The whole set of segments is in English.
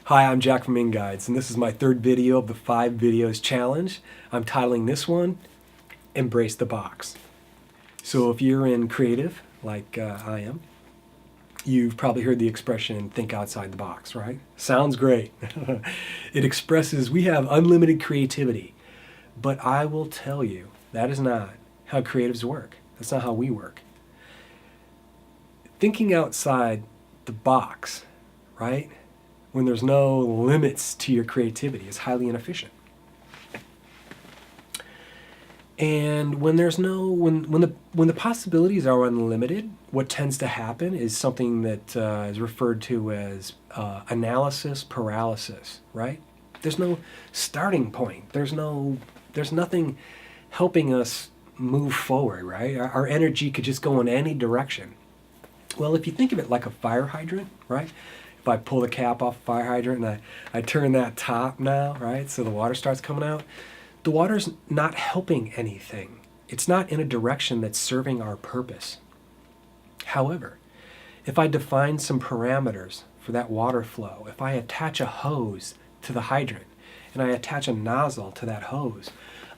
Hi, I'm Jack from InGuides, and this is my third video of the 5 videos challenge. I'm titling this one, Embrace the Box. So if you're in creative, like I am, you've probably heard the expression, think outside the box, right? Sounds great. It expresses we have unlimited creativity, but I will tell you, that is not how creatives work. That's not how we work. Thinking outside the box, right? When there's no limits to your creativity is highly inefficient. And when there's no when the possibilities are unlimited, what tends to happen is something that is referred to as analysis paralysis, right? There's no starting point. There's nothing helping us move forward, right? Our energy could just go in any direction. Well, if you think of it like a fire hydrant, right? If I pull the cap off a fire hydrant and I turn that top now, right? So the water starts coming out. The water's not helping anything. It's not in a direction that's serving our purpose. However, if I define some parameters for that water flow, if I attach a hose to the hydrant and I attach a nozzle to that hose,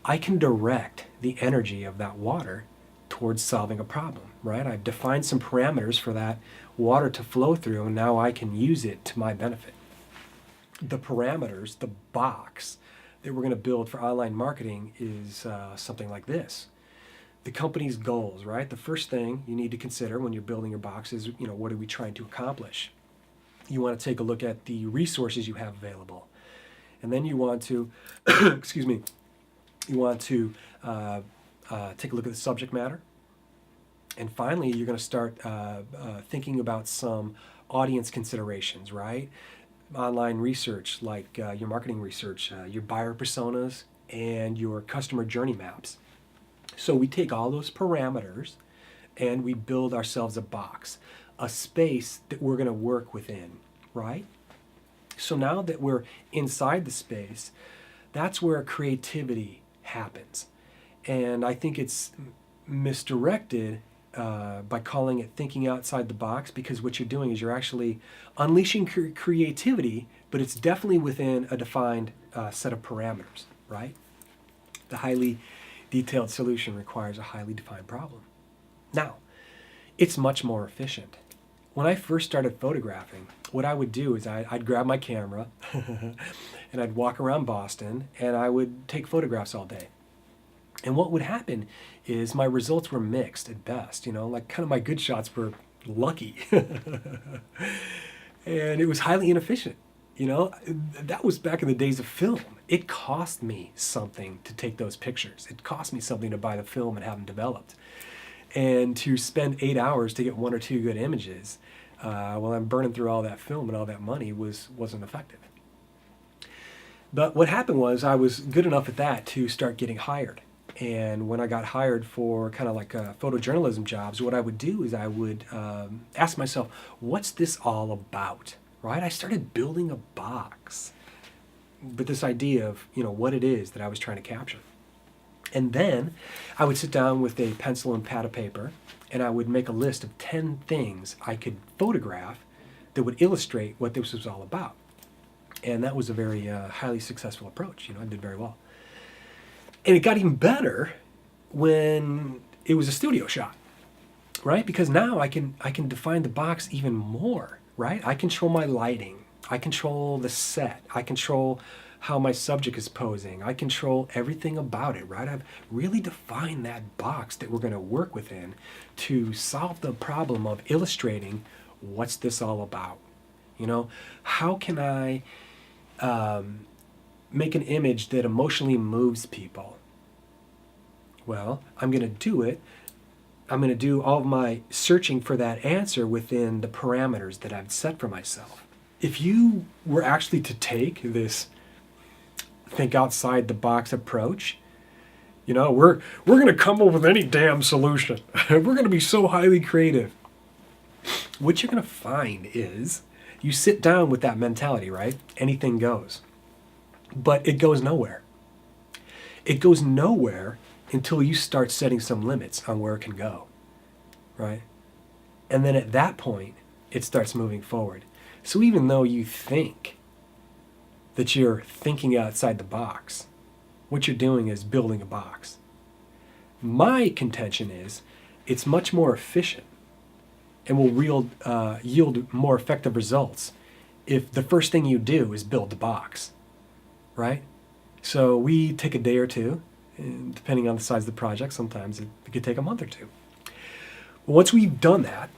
I can direct the energy of that water towards solving a problem, right? I've defined some parameters for that water to flow through, and now I can use it to my benefit. The parameters, the box that we're going to build for online marketing is something like this. The company's goals, right? The first thing you need to consider when you're building your box is, what are we trying to accomplish? You want to take a look at the resources you have available. And then you want to, excuse me, you want to take a look at the subject matter. And finally, you're going to start thinking about some audience considerations, right? Online research, like your marketing research, your buyer personas, and your customer journey maps. So we take all those parameters and we build ourselves a box, a space that we're going to work within, right? So now that we're inside the space, that's where creativity happens. And I think it's misdirected by calling it thinking outside the box, because what you're doing is you're actually unleashing creativity, but it's definitely within a defined set of parameters, right? The highly detailed solution requires a highly defined problem. Now, it's much more efficient. When I first started photographing, what I would do is I'd grab my camera and I'd walk around Boston and I would take photographs all day. And what would happen is my results were mixed at best, like kind of my good shots were lucky. And it was highly inefficient. That was back in the days of film. It cost me something to take those pictures. It cost me something to buy the film and have them developed. And to spend 8 hours to get 1 or 2 good images, while I'm burning through all that film and all that money wasn't effective. But what happened was I was good enough at that to start getting hired. And when I got hired for kind of like photojournalism jobs, what I would do is I would ask myself, what's this all about, right? I started building a box with this idea of, what it is that I was trying to capture. And then I would sit down with a pencil and pad of paper, and I would make a list of 10 things I could photograph that would illustrate what this was all about. And that was a very highly successful approach. I did very well. And it got even better when it was a studio shot, right? Because now I can define the box even more, right? I control my lighting. I control the set. I control how my subject is posing. I control everything about it, right? I've really defined that box that we're going to work within to solve the problem of illustrating what's this all about. How can I make an image that emotionally moves people? Well, I'm going to do it. I'm going to do all of my searching for that answer within the parameters that I've set for myself. If you were actually to take this think outside the box approach, we're going to come up with any damn solution. We're going to be so highly creative. What you're going to find is you sit down with that mentality, right? Anything goes. But it goes nowhere. It goes nowhere until you start setting some limits on where it can go, right? And then at that point, it starts moving forward. So even though you think that you're thinking outside the box. What you're doing is building a box. My contention is it's much more efficient and will yield more effective results if the first thing you do is build the box, right? So we take a day or two, and depending on the size of the project, sometimes it could take a month or two. Once we've done that,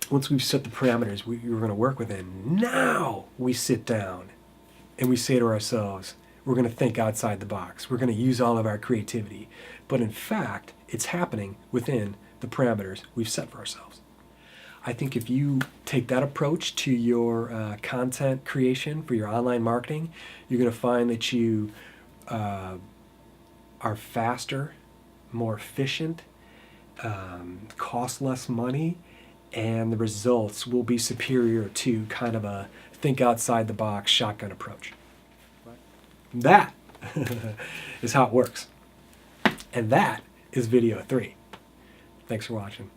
once we've set the parameters we're going to work within, now we sit down and we say to ourselves, we're going to think outside the box. We're going to use all of our creativity. But in fact, it's happening within the parameters we've set for ourselves. I think if you take that approach to your content creation for your online marketing, you're going to find that you are faster, more efficient, cost less money, and the results will be superior to kind of a think outside the box shotgun approach. That is how it works. And that is video 3. Thanks for watching.